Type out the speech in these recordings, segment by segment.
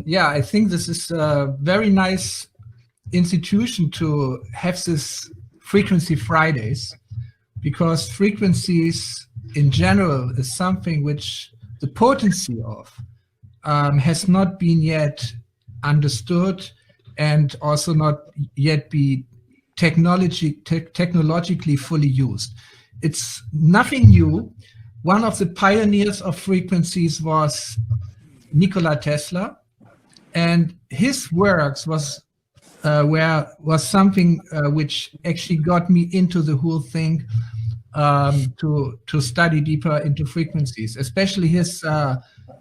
Yeah, I think this is a very nice institution to have this Frequency Fridays, because frequencies in general is something which the potency of has not been yet understood, and also not yet be technologically fully used. It's nothing new. One of the pioneers of frequencies was Nikola Tesla, and his works was something which actually got me into the whole thing, to study deeper into frequencies, especially his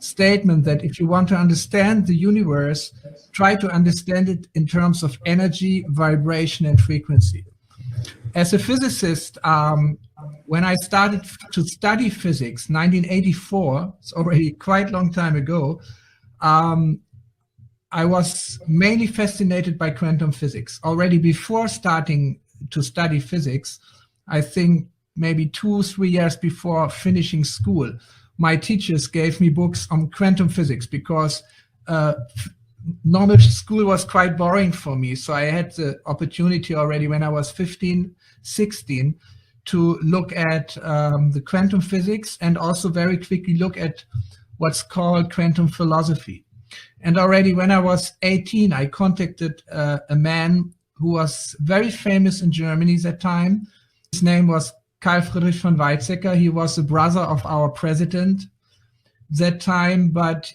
statement that if you want to understand the universe, try to understand it in terms of energy, vibration, and frequency. As a physicist, when I started to study physics, 1984, it's already quite a long time ago, I was mainly fascinated by quantum physics. Already before starting to study physics, I think maybe 2-3 years before finishing school, my teachers gave me books on quantum physics, because normal school was quite boring for me. So I had the opportunity already when I was 15, 16 to look at the quantum physics, and also very quickly look at what's called quantum philosophy. And already when I was 18, I contacted a man who was very famous in Germany at that time. His name was Carl Friedrich von Weizsäcker. He was the brother of our president that time, but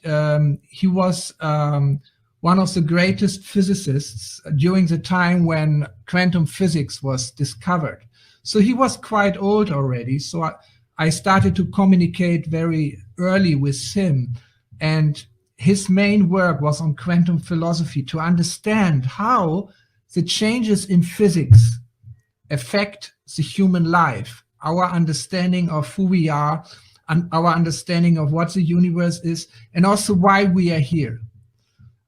he was one of the greatest physicists during the time when quantum physics was discovered. So he was quite old already. So I started to communicate very early with him, and his main work was on quantum philosophy, to understand how the changes in physics affect the human life, our understanding of who we are, and our understanding of what the universe is, and also why we are here.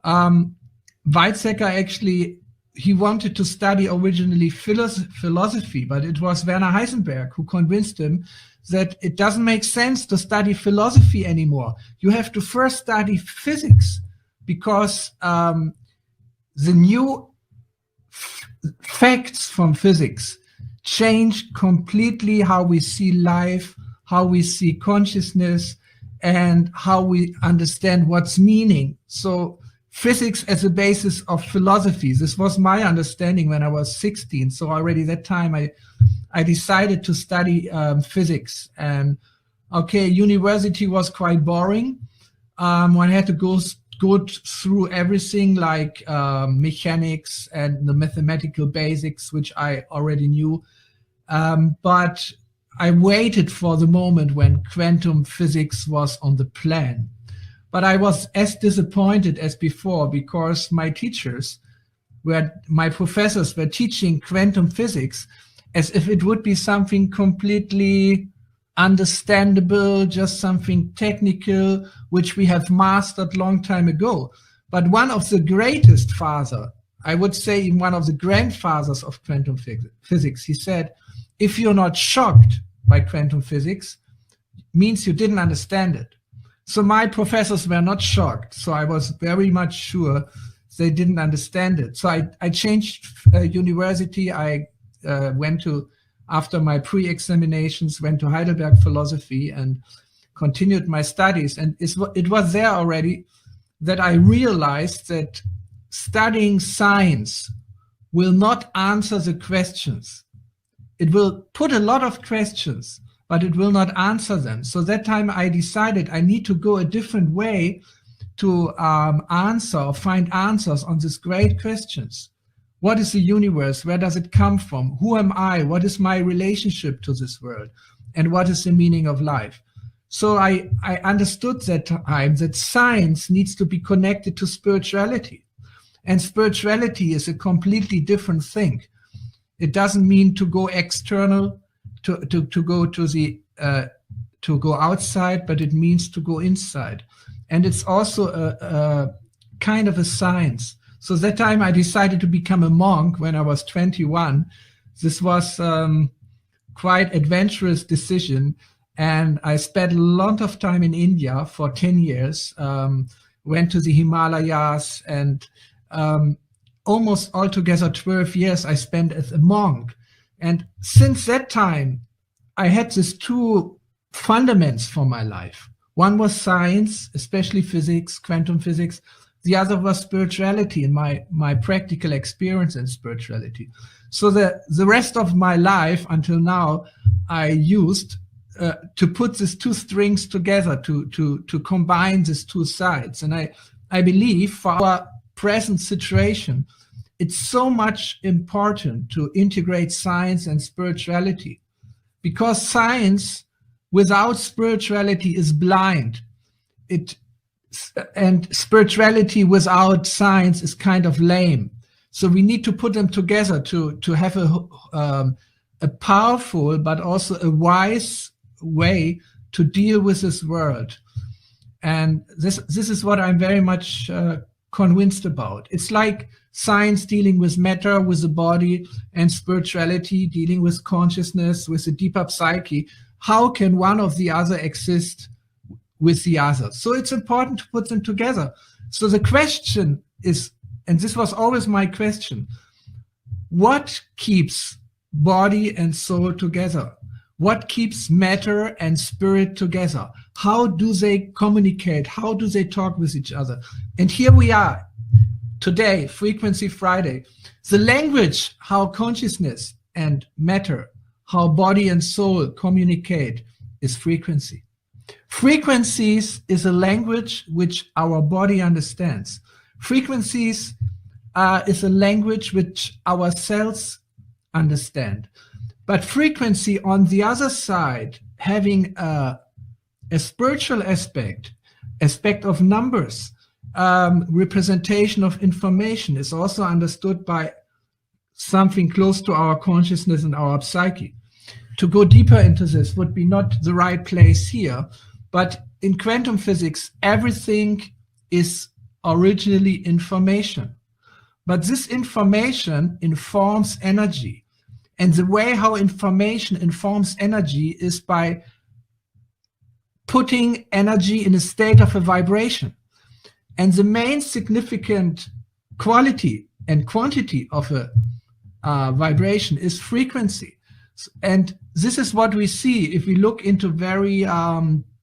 Weizsäcker actually, he wanted to study originally philosophy, but it was Werner Heisenberg who convinced him that it doesn't make sense to study philosophy anymore. You have to first study physics, because the new facts from physics change completely how we see life, how we see consciousness, and how we understand what's meaning. So physics as a basis of philosophy. This was my understanding when I was 16. So already that time I decided to study physics. And okay, university was quite boring. One had to go through everything like mechanics and the mathematical basics, which I already knew. But I waited for the moment when quantum physics was on the plan. But I was as disappointed as before, because my professors were teaching quantum physics as if it would be something completely understandable, just something technical, which we have mastered long time ago. But one of the greatest father, I would say one of the grandfathers of quantum physics, he said, if you're not shocked by quantum physics, means you didn't understand it. So my professors were not shocked. So I was very much sure they didn't understand it. So I changed university. I went to, after my pre-examinations, went to Heidelberg Philosophy and continued my studies. And it was there already that I realized that studying science will not answer the questions. It will put a lot of questions, but it will not answer them. So that time I decided I need to go a different way to answer or find answers on these great questions. What is the universe? Where does it come from? Who am I? What is my relationship to this world? And what is the meaning of life? So I understood that time that science needs to be connected to spirituality. And spirituality is a completely different thing. It doesn't mean to go external, to go outside, but it means to go inside. And it's also a kind of a science. So that time I decided to become a monk when I was 21. This was quite adventurous decision. And I spent a lot of time in India for 10 years, went to the Himalayas, and almost altogether 12 years I spent as a monk. And since that time, I had these two fundaments for my life. One was science, especially physics, quantum physics. The other was spirituality and my practical experience in spirituality. So the rest of my life until now, I used to put these two strings together, to combine these two sides. And I believe for our present situation, it's so much important to integrate science and spirituality, because science without spirituality is blind. And spirituality without science is kind of lame. So we need to put them together to have a powerful but also a wise way to deal with this world. And this is what I'm very much convinced about. It's like science dealing with matter, with the body, and spirituality dealing with consciousness, with the deeper psyche. How can one of the other exist with the other? So it's important to put them together. So the question is, and this was always my question, what keeps body and soul together? What keeps matter and spirit together? How do they communicate? How do they talk with each other? And here we are today, Frequency Friday. The language, how consciousness and matter, how body and soul communicate, is frequency. Frequencies is a language which our body understands. Frequencies is a language which our cells understand. But frequency, on the other side, having a spiritual aspect of numbers, representation of information, is also understood by something close to our consciousness and our psyche. To go deeper into this would be not the right place here, but in quantum physics, everything is originally information. But this information informs energy. And the way how information informs energy is by putting energy in a state of a vibration. And the main significant quality and quantity of a vibration is frequency. And this is what we see if we look into very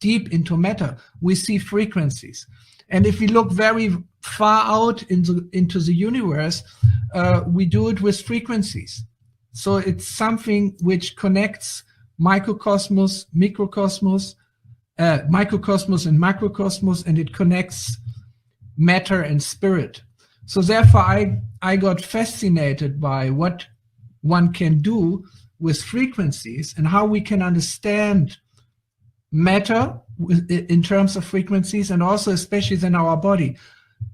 deep into matter. We see frequencies. And if we look very far out into the universe, we do it with frequencies. So it's something which connects microcosmos, microcosmos, microcosmos and macrocosmos, and it connects matter and spirit. So therefore, I got fascinated by what one can do with frequencies and how we can understand matter in terms of frequencies, and also especially then our body,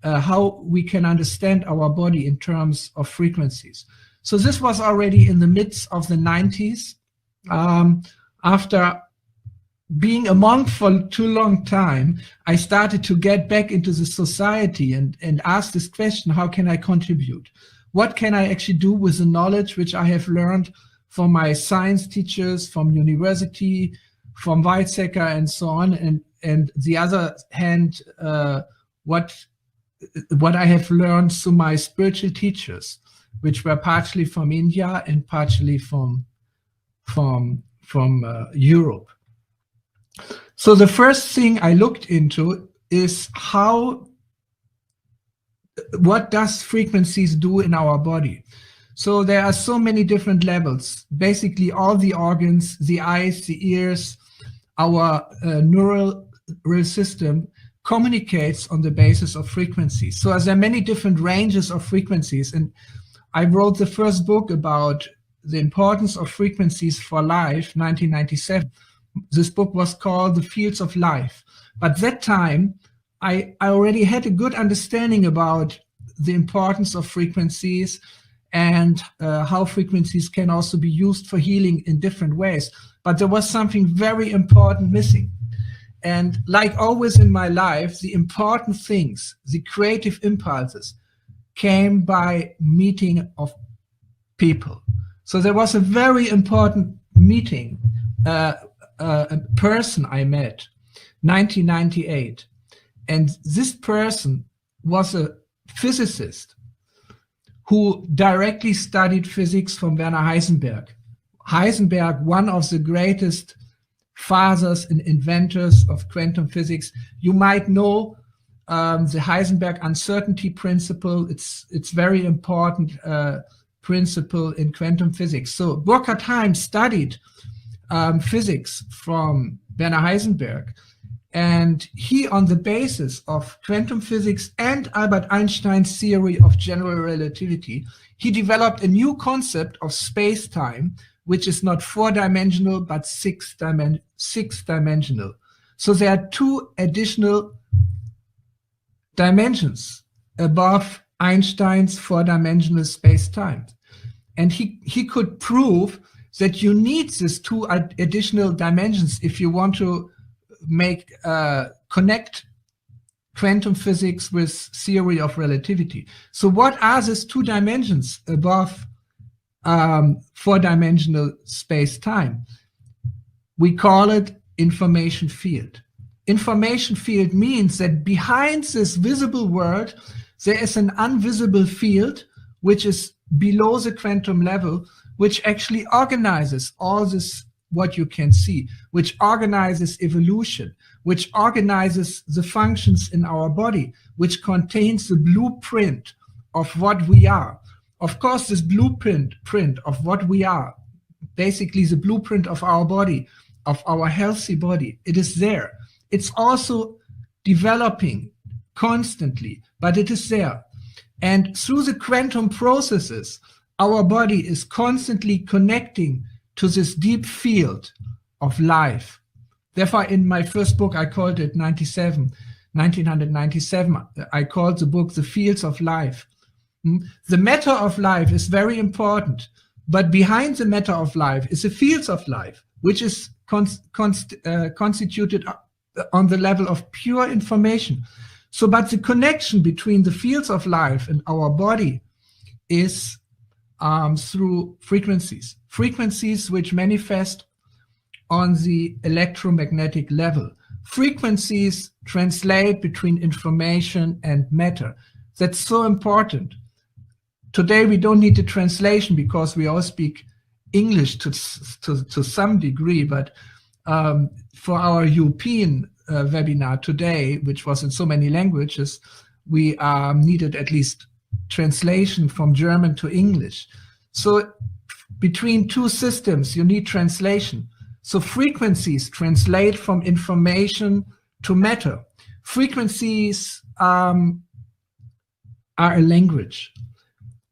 how we can understand our body in terms of frequencies. So this was already in the midst of the 90s. After being a monk for too long time, I started to get back into the society and ask this question: how can I contribute? What can I actually do with the knowledge which I have learned from my science teachers, from university, from Weizsäcker and so on, and the other hand, what I have learned through my spiritual teachers, which were partially from India and partially from Europe. So the first thing I looked into is what does frequencies do in our body? So there are so many different levels. Basically, all the organs, the eyes, the ears, our neural system communicates on the basis of frequencies. So there are many different ranges of frequencies. And I wrote the first book about the importance of frequencies for life, 1997. This book was called The Fields of Life. But that time, I already had a good understanding about the importance of frequencies and how frequencies can also be used for healing in different ways. But there was something very important missing. And like always in my life, the important things, the creative impulses, came by meeting of people. So there was a very important meeting, a person I met, 1998. And this person was a physicist who directly studied physics from Werner Heisenberg. Heisenberg, one of the greatest fathers and inventors of quantum physics. You might know the Heisenberg uncertainty principle. It's very important principle in quantum physics. So Burkhard Heim studied physics from Werner Heisenberg, and he, on the basis of quantum physics and Albert Einstein's theory of general relativity, he developed a new concept of space-time, which is not four-dimensional, but six-dimensional. So there are two additional dimensions above Einstein's four-dimensional space-time. And he could prove that you need these two additional dimensions if you want to connect quantum physics with theory of relativity. So what are these two dimensions above four-dimensional space-time? We call it information field. Information field means that behind this visible world, there is an invisible field which is below the quantum level, which actually organizes all this, what you can see, which organizes evolution, which organizes the functions in our body, which contains the blueprint of what we are. Of course, this blueprint of what we are, basically the blueprint of our body, of our healthy body, it is there. It's also developing constantly, but it is there. And through the quantum processes, our body is constantly connecting to this deep field of life. Therefore, in my first book, I called it 1997, I called the book The Fields of Life. The matter of life is very important, but behind the matter of life is the fields of life, which is constituted on the level of pure information. So, but the connection between the fields of life and our body is through frequencies which manifest on the electromagnetic level. Frequencies translate between information and matter. That's so important. Today we don't need the translation because we all speak English to some degree, but for our European webinar today, which was in so many languages, we needed at least translation from German to English. So between two systems, you need translation. So frequencies translate from information to matter. Frequencies are a language.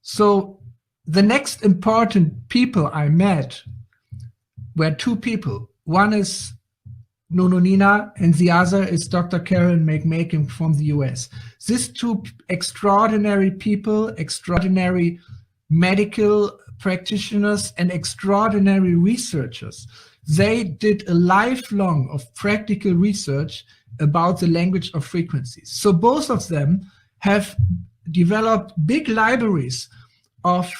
So the next important people I met were two people. One is Nuno Nina, and the other is Dr. Karen McMakin from the US. These two extraordinary people, extraordinary medical practitioners and extraordinary researchers, they did a lifelong of practical research about the language of frequencies. So both of them have developed big libraries of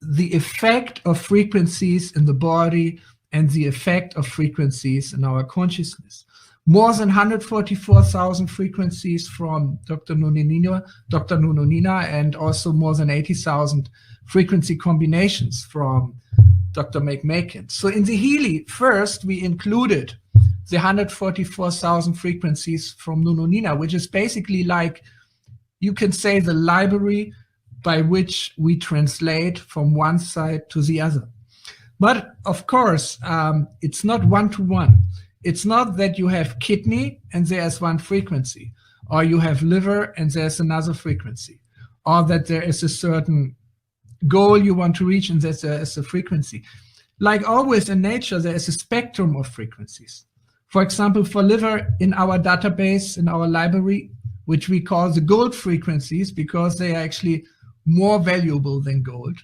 the effect of frequencies in the body and the effect of frequencies in our consciousness. More than 144,000 frequencies from Dr. Nuno Nina, and also more than 80,000 frequency combinations from Dr. McMakin. So in the Healy, first we included the 144,000 frequencies from Nuno Nina, which is basically like, you can say, the library by which we translate from one side to the other. But of course, it's not one-to-one. It's not that you have kidney and there's one frequency, or you have liver and there's another frequency, or that there is a certain goal you want to reach and there's a frequency. Like always in nature, there is a spectrum of frequencies. For example, for liver, in our database, in our library, which we call the gold frequencies because they are actually more valuable than gold.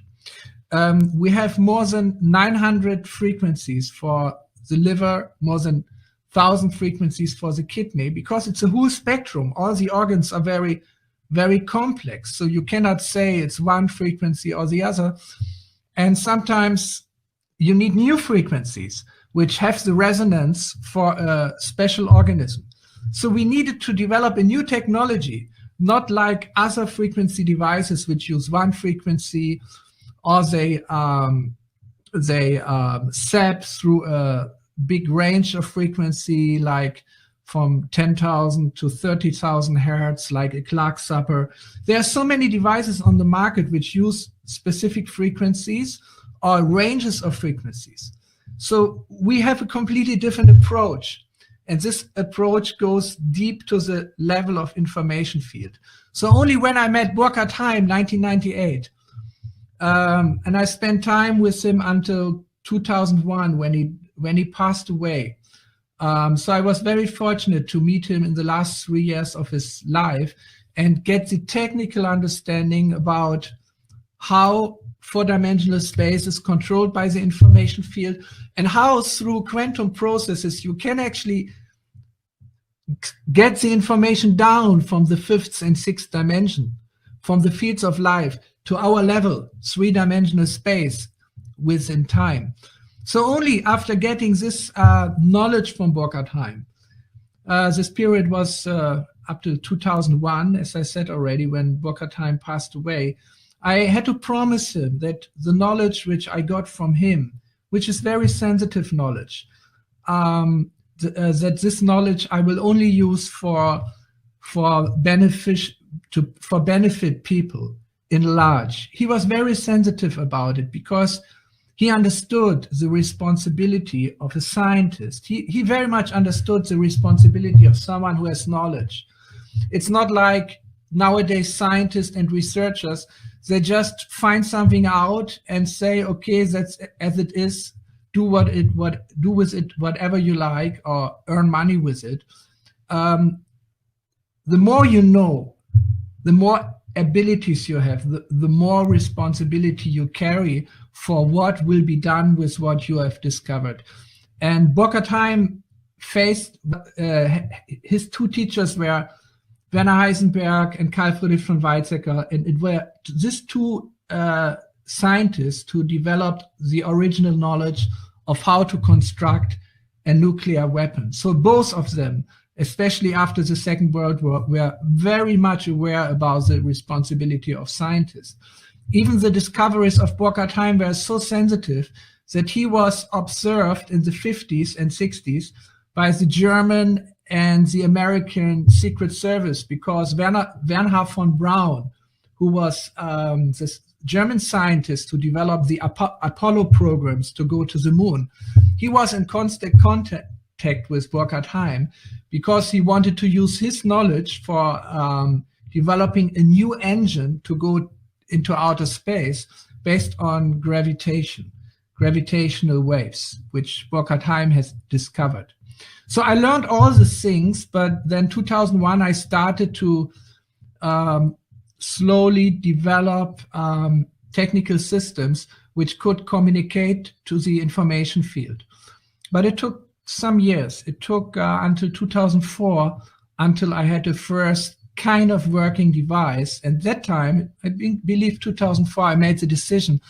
We have more than 900 frequencies for the liver, more than 1,000 frequencies for the kidney, because it's a whole spectrum. All the organs are very, very complex. So you cannot say it's one frequency or the other. And sometimes you need new frequencies, which have the resonance for a special organism. So we needed to develop a new technology, not like other frequency devices which use one frequency, or they zap through a big range of frequency, like from 10,000 to 30,000 hertz, like a clock zapper. There are so many devices on the market which use specific frequencies or ranges of frequencies. So we have a completely different approach. And this approach goes deep to the level of information field. So only when I met Burkhard Heim, 1998, and I spent time with him until 2001 when he passed away. So I was very fortunate to meet him in the last 3 years of his life and get the technical understanding about how four-dimensional space is controlled by the information field, and how through quantum processes you can actually get the information down from the fifth and sixth dimension, from the fields of life to our level, three-dimensional space within time. So only after getting this knowledge from Burkhard Heim, this period was up to 2001, as I said already, when Burkhard Heim passed away, I had to promise him that the knowledge which I got from him, which is very sensitive knowledge, that this knowledge I will only use for benefit people in large. He was very sensitive about it because he understood the responsibility of a scientist. He very much understood the responsibility of someone who has knowledge. It's not like nowadays scientists and researchers, they just find something out and say, okay, that's as it is, do with it whatever you like, or earn money with it. The more you know, the more abilities you have, the more responsibility you carry for what will be done with what you have discovered. And Burkhard Heim faced, his two teachers were Werner Heisenberg and Carl Friedrich von Weizsäcker, and it were these two scientists who developed the original knowledge of how to construct a nuclear weapon. So both of them, especially after the Second World War, were very much aware about the responsibility of scientists. Even the discoveries of Burkhard Heim were so sensitive that he was observed in the 50s and 60s by the German and the American Secret Service, because Wernher von Braun, who was this German scientist who developed the Apollo programs to go to the moon, he was in constant contact with Burkhard Heim because he wanted to use his knowledge for developing a new engine to go into outer space based on gravitational waves, which Burkhard Heim has discovered. So I learned all the things, but then 2001, I started to slowly develop technical systems which could communicate to the information field. But it took some years. It took until 2004 until I had the first kind of working device. And that time, I believe 2004, I made the decision,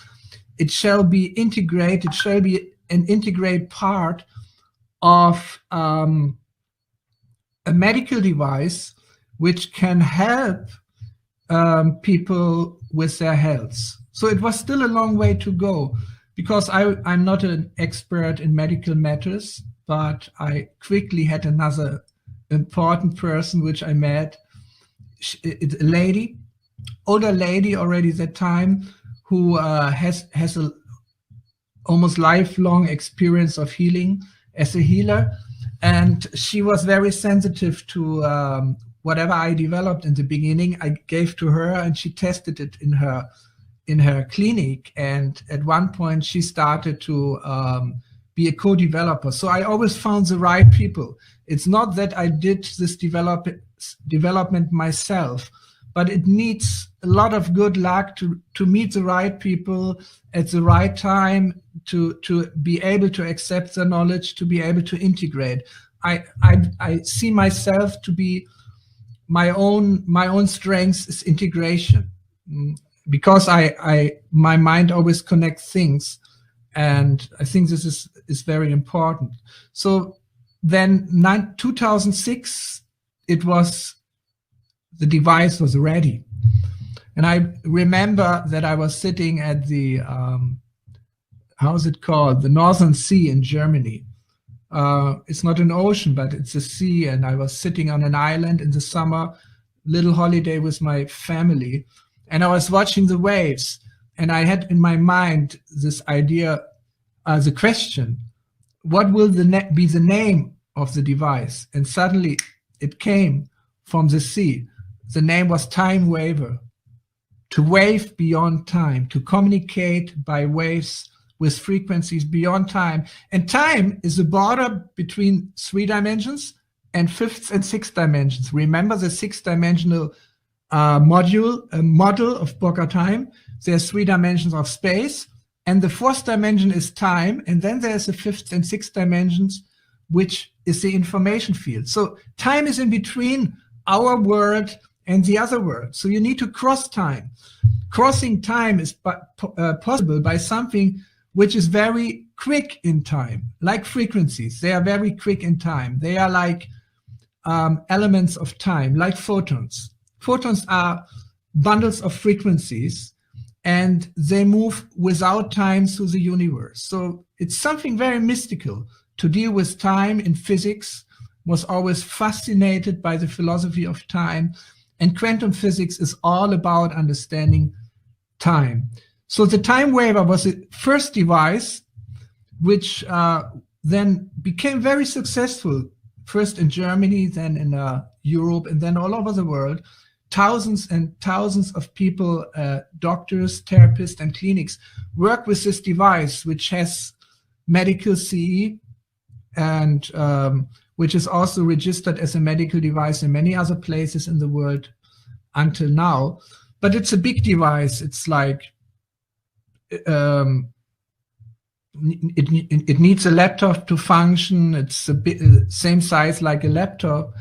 it shall be integrated, it shall be an integrated part of a medical device which can help people with their health. So it was still a long way to go, because I'm not an expert in medical matters, but I quickly had another important person which I met. It's a lady, older lady already at that time, who has a almost lifelong experience of healing as a healer, and she was very sensitive to whatever I developed in the beginning. I gave to her, and she tested it in her clinic, and at one point she started to be a co-developer. So I always found the right people. It's not that I did this development myself, but it needs a lot of good luck to meet the right people at the right time, to be able to accept the knowledge, to be able to integrate. I see myself to be my own strength is integration, because my mind always connects things, and I think this is very important. So then 2006, the device was ready. And I remember that I was sitting at the, how's it called? The Northern Sea in Germany. It's not an ocean, but it's a sea. And I was sitting on an island in the summer, little holiday with my family. And I was watching the waves. And I had in my mind this idea, the question, what will be the name of the device? And suddenly it came from the sea. The name was Time Waver. To wave beyond time, to communicate by waves with frequencies beyond time. And time is the border between 3 dimensions and 5th and 6th dimensions. Remember the 6th-dimensional model of Boca time? There's 3 dimensions of space, and the 4th dimension is time, and then there's the 5th and 6th dimensions, which is the information field. So time is in between our world and the other world. So you need to cross time. Crossing time is possible by something which is very quick in time, like frequencies. They are very quick in time. They are like elements of time, like photons. Photons are bundles of frequencies, and they move without time through the universe. So it's something very mystical. To deal with time in physics, was always fascinated by the philosophy of time, and quantum physics is all about understanding time. So the Time Waver was the first device which then became very successful, first in Germany, then in Europe, and then all over the world. Thousands and thousands of people, doctors, therapists, and clinics work with this device, which has medical CE and which is also registered as a medical device in many other places in the world until now. But it's a big device. It's like, it needs a laptop to function. It's a bit same size like a laptop.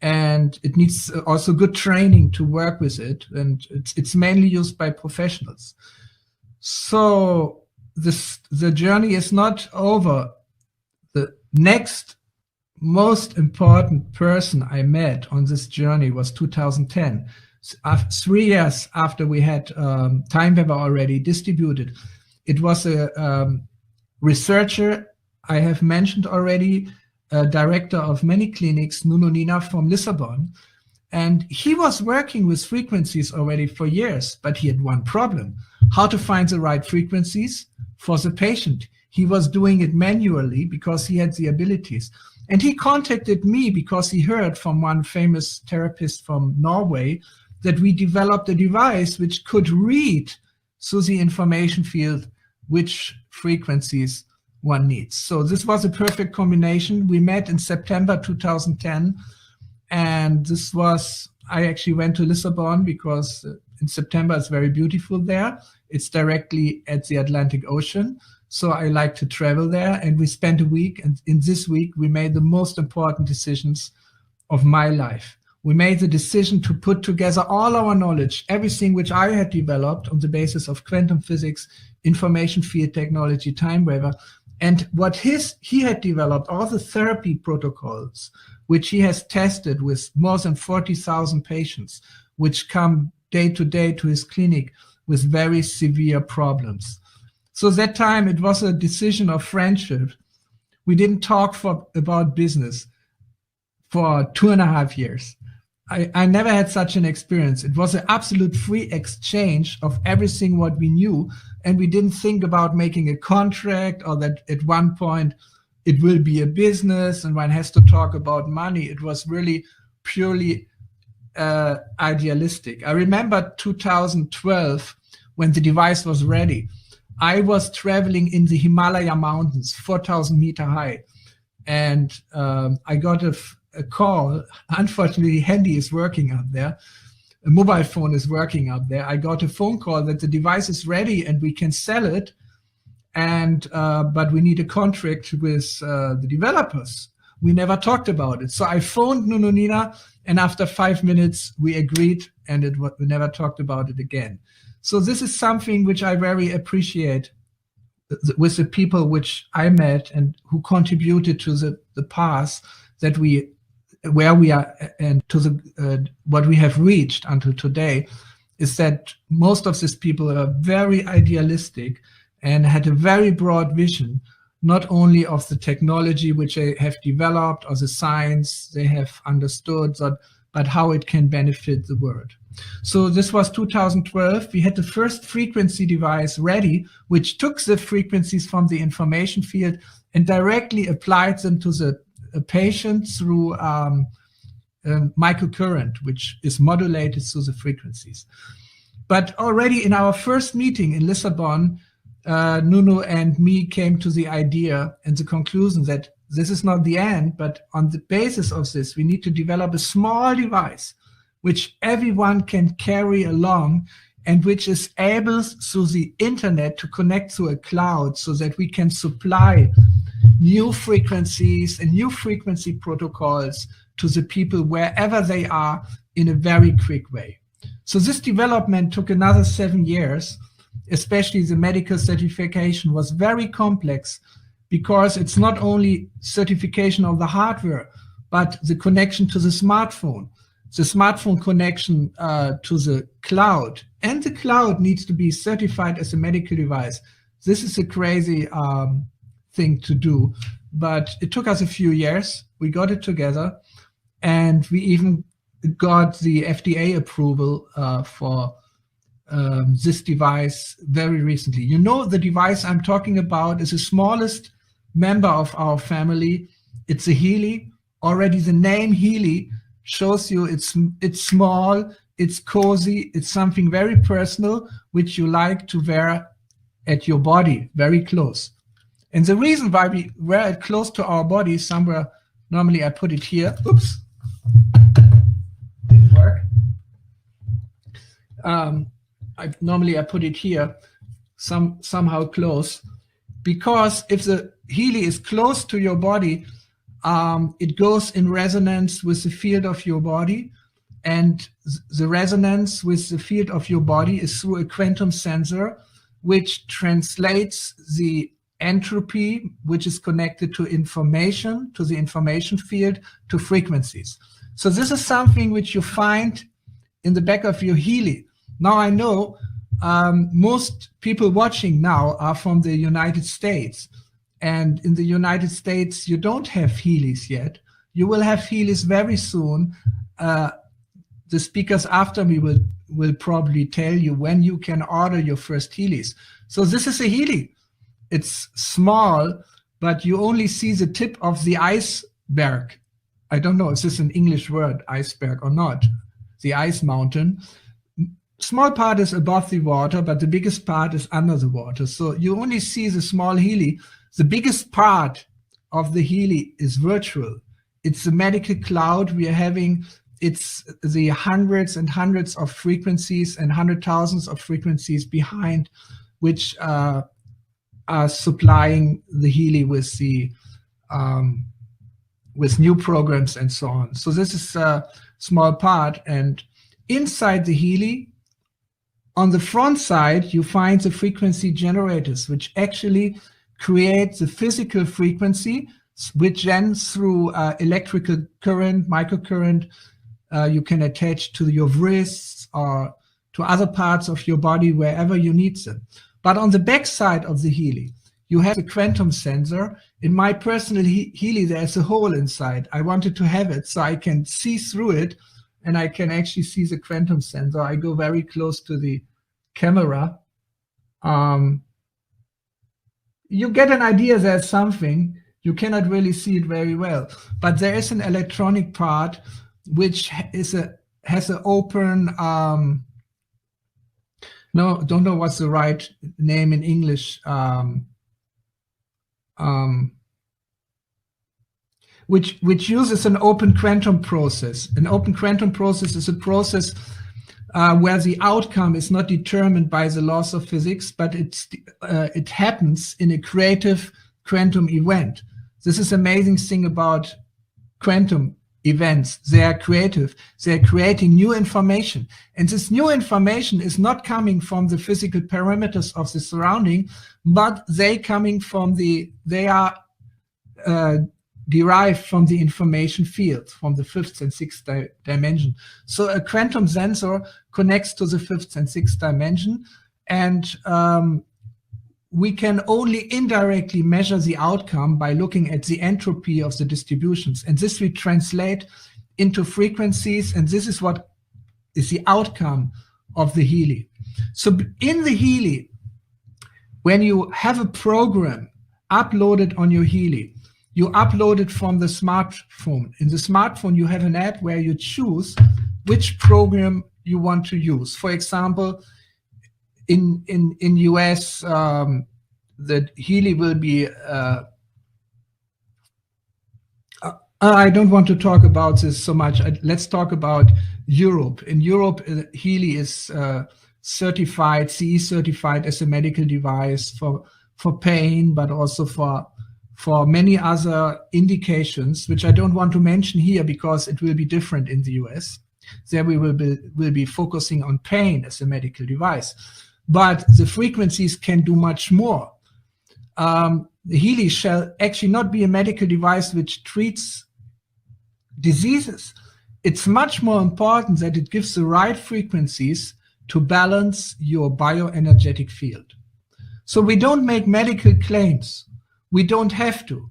And it needs also good training to work with it. And it's mainly used by professionals. So the journey is not over. The next most important person I met on this journey was 2010. 3 years after we had Time Waver already distributed. It was a researcher I have mentioned already, director of many clinics, Nuno Nina from Lisbon. And he was working with frequencies already for years, but he had one problem: how to find the right frequencies for the patient. He was doing it manually because he had the abilities. And he contacted me because he heard from one famous therapist from Norway that we developed a device which could read through the information field which frequencies one needs. So this was a perfect combination. We met in September 2010, and this was, I actually went to Lisbon because in September it's very beautiful there. It's directly at the Atlantic Ocean. So I like to travel there, and we spent a week, and in this week we made the most important decisions of my life. We made the decision to put together all our knowledge, everything which I had developed on the basis of quantum physics, information field technology, Time Waver, and what he had developed, all the therapy protocols, which he has tested with more than 40,000 patients, which come day to day to his clinic with very severe problems. So that time it was a decision of friendship. We didn't talk about business for 2.5 years. I never had such an experience. It was an absolute free exchange of everything what we knew, and we didn't think about making a contract or that at one point it will be a business and one has to talk about money. It was really purely idealistic. I remember 2012 when the device was ready. I was traveling in the Himalaya mountains, 4,000 meter high, and I got a call. Unfortunately, handy is working up there. A mobile phone is working up there. I got a phone call that the device is ready and we can sell it, and but we need a contract with the developers. We never talked about it. So I phoned Nuno Nina, and after 5 minutes we agreed, and we never talked about it again. So this is something which I very appreciate with the people which I met and who contributed to the path that we where we are and to the what we have reached until today, is that most of these people are very idealistic and had a very broad vision, not only of the technology which they have developed or the science they have understood, but how it can benefit the world. So this was 2012. We had the first frequency device ready, which took the frequencies from the information field and directly applied them to the patient through microcurrent, which is modulated through the frequencies. But already in our first meeting in Lisbon, Nuno and me came to the idea and the conclusion that this is not the end, but on the basis of this, we need to develop a small device which everyone can carry along and which is able through the internet to connect to a cloud so that we can supply new frequencies and new frequency protocols to the people wherever they are in a very quick way. So this development took another 7 years. Especially the medical certification was very complex because it's not only certification of the hardware, but the connection to the smartphone connection to the cloud, and the cloud needs to be certified as a medical device. This is a crazy thing to do, but it took us a few years. We got it together, and we even got the FDA approval for this device very recently. You know, the device I'm talking about is the smallest member of our family. It's a Healy. Already the name Healy shows you it's small, it's cozy, it's something very personal, which you like to wear at your body, very close. And the reason why we wear it close to our body, somewhere, normally I put it here. Oops, didn't work. Normally I put it here, somehow close, because if the Healy is close to your body, it goes in resonance with the field of your body, and the resonance with the field of your body is through a quantum sensor, which translates the entropy, which is connected to information, to the information field, to frequencies. So this is something which you find in the back of your Healy. Now I know most people watching now are from the United States. And in the United States, you don't have Healys yet. You will have Healys very soon. The speakers after me will probably tell you when you can order your first Healys. So this is a Healy. It's small, but you only see the tip of the iceberg. I don't know if this is an English word, iceberg or not. The ice mountain. Small part is above the water, but the biggest part is under the water. So you only see the small Healy. The biggest part of the Healy is virtual. It's the medical cloud we are having. It's the hundreds and hundreds of frequencies and 100,000s of frequencies behind, which are supplying the Healy with the with new programs and so on. So this is a small part. And inside the Healy, on the front side, you find the frequency generators, which actually create the physical frequency, which then through electrical current, microcurrent, you can attach to your wrists or to other parts of your body wherever you need them. But on the back side of the Healy, you have the quantum sensor. In my personal Healy, there's a hole inside. I wanted to have it so I can see through it, and I can actually see the quantum sensor. I go very close to the camera. You get an idea there's something. You cannot really see it very well, but there is an electronic part which has an open, no, don't know what's the right name in English, which uses an open quantum process. An open quantum process is a process where the outcome is not determined by the laws of physics, but it happens in a creative quantum event. This is amazing thing about quantum events. They are creative. They're creating new information. And this new information is not coming from the physical parameters of the surrounding, but they are derived from the information field, from the fifth and sixth dimension. So a quantum sensor connects to the fifth and sixth dimension, and we can only indirectly measure the outcome by looking at the entropy of the distributions. And this we translate into frequencies, and this is what is the outcome of the Healy. So in the Healy, when you have a program uploaded on your Healy, you upload it from the smartphone. In the smartphone, you have an app where you choose which program you want to use. For example, in US, the Healy will be, I don't want to talk about this so much. Let's talk about Europe. In Europe, Healy is certified, CE certified as a medical device for pain, but also for many other indications, which I don't want to mention here because it will be different in the US. There we will be focusing on pain as a medical device. But the frequencies can do much more. The Healy shall actually not be a medical device which treats diseases. It's much more important that it gives the right frequencies to balance your bioenergetic field. So we don't make medical claims. We don't have to.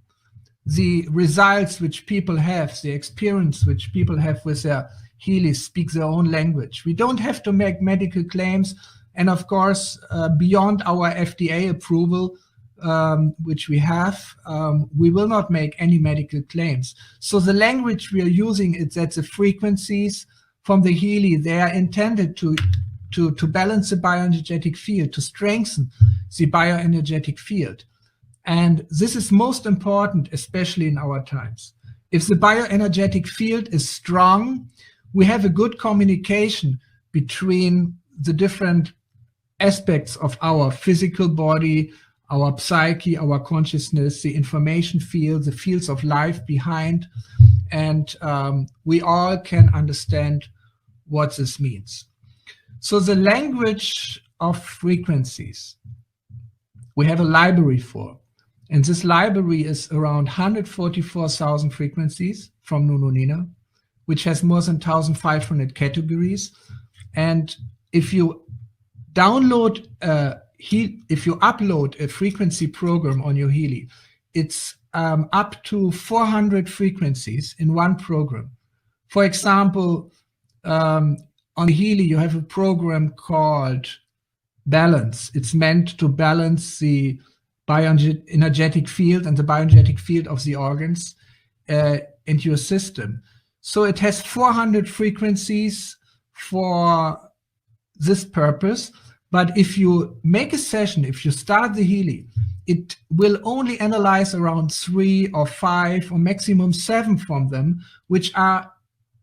The results which people have, the experience which people have with their Healy speak their own language. We don't have to make medical claims. And of course, beyond our FDA approval, which we have, we will not make any medical claims. So the language we are using is that the frequencies from the Healy, they are intended to balance the bioenergetic field, to strengthen the bioenergetic field. And this is most important, especially in our times. If the bioenergetic field is strong, we have a good communication between the different aspects of our physical body, our psyche, our consciousness, the information field, the fields of life behind, and we all can understand what this means. So the language of frequencies, we have a library for, and this library is around 144,000 frequencies from Nununina, which has more than 1,500 categories. And if you download, if you upload a frequency program on your Healy, it's up to 400 frequencies in one program. For example, on Healy, you have a program called Balance. It's meant to balance the bioenergetic field and the bioenergetic field of the organs into your system. So it has 400 frequencies for this purpose. But if you make a session, if you start the Healy, it will only analyze around 3 or 5 or maximum 7 from them, which are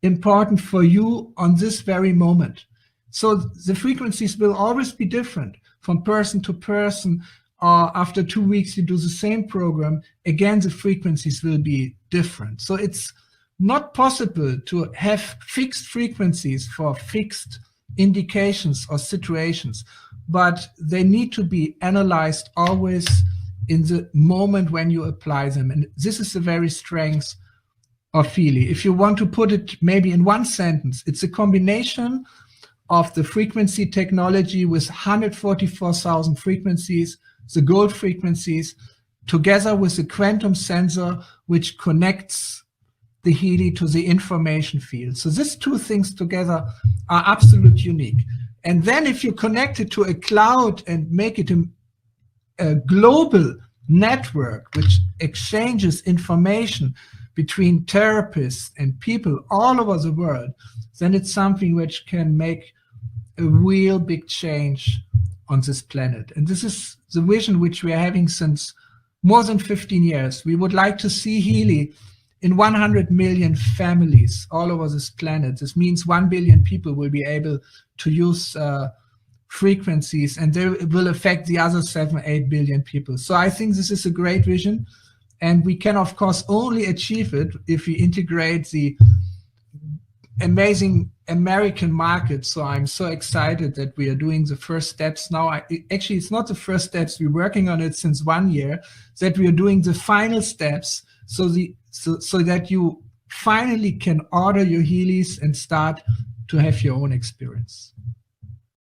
important for you on this very moment. So the frequencies will always be different from person to person. After 2 weeks, you do the same program. Again, the frequencies will be different. So it's not possible to have fixed frequencies for fixed indications or situations, but they need to be analyzed always in the moment when you apply them. And this is the very strength of Healy. If you want to put it maybe in one sentence, it's a combination of the frequency technology with 144,000 frequencies, the gold frequencies, together with the quantum sensor, which connects the Healy to the information field. So these two things together are absolutely unique. And then if you connect it to a cloud and make it a global network which exchanges information between therapists and people all over the world, then it's something which can make a real big change on this planet. And this is the vision which we are having since more than 15 years. We would like to see Healy in 100 million families all over this planet. This means 1 billion people will be able to use frequencies, and they will affect the other 7-8 billion people. So I think this is a great vision, and we can of course only achieve it if we integrate the amazing American market. So I'm so excited that we are doing the first steps now. Actually, it's not the first steps. We're working on it since 1 year, that we are doing the final steps. So so that you finally can order your Healys and start to have your own experience.